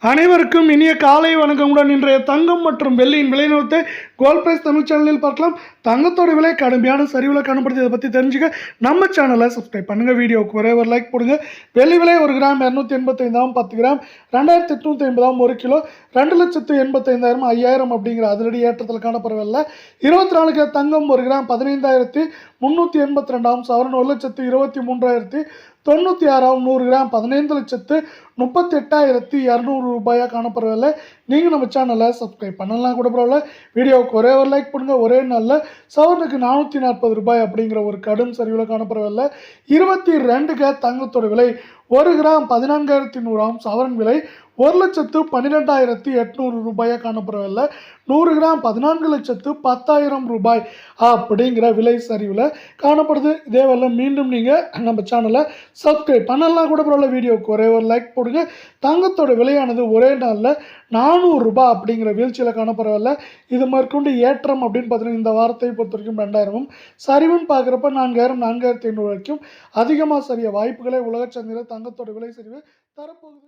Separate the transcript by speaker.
Speaker 1: அனைவருக்கும் இனிய காலை வணக்கமுடன். இன்றைய தங்கம் மற்றும் வெள்ளியின் விலை நிறுவனத்தை கோல்ட் பிரைஸ் தமிழ் சேனலில் பார்க்கலாம். தங்கத்தோட விலை கடுமையான சரிவில் காணப்படுது. இதை பற்றி தெரிஞ்சுக்க நம்ம சேனலை சப்ஸ்கிரைப் பண்ணுங்கள். வீடியோவுக்கு ஒரே ஒரு லைக் போடுங்க. வெள்ளி விலை 1 கிராம் 285 10 கிராம் 2850 1 கிலோ 2,85,000 5000 அப்படிங்கிற அதிரடி ஏற்றத்தில் காணப்படவில்லை. 24 கிலோ தங்கம் 1 கிராம் 15,382 சவரன் 1,23,096 100 கிராம் 15,38,200 ரூபாயாக காணப்படவில்லை. நீங்கள் நம்ம சேனலை சப்ஸ்கிரைப் பண்ணலாம் கூட பரவாயில்ல. வீடியோவுக்கு ஒரே ஒரு லைக் பண்ணுங்கள். ஒரே நாளில் சவரனுக்கு 440 ரூபாய் அப்படிங்கிற ஒரு கடும் சரிவில் காணப்படவில்லை. 22 தங்கத்தோட விலை 1 கிராம் 14,100 சவரன் விலை 1,12,800 ரூபாயாக காணப்படவில்லை. 100 கிராம் 14,10,000 ரூபாய் அப்படிங்கிற விலை சரிவில் காணப்படுது. இதே வேலை மீண்டும் நீங்கள் நம்ம சேனலை சப்ஸ்கிரைப் பண்ணலாம் கூட பரவாயில்ல. வீடியோவுக்கு ஒரே ஒரு லைக் போடுங்க. தங்கத்தோட விலையானது ஒரே நாளில் 400 ரூபாய் அப்படிங்கிற வீழ்ச்சியில் காணப்படவில்லை. இது மேற்கொண்டு ஏற்றம் அப்படின்னு பார்த்தீங்கன்னா இந்த வாரத்தை பொறுத்த வரைக்கும் 2000 சரிவுன்னு பார்க்குறப்ப 4000 4,500 வரைக்கும் அதிகமாக சரிய வாய்ப்புகளை உலக சந்தையில் தங்கத்தோட விலை சரிவு தரப்போகுது.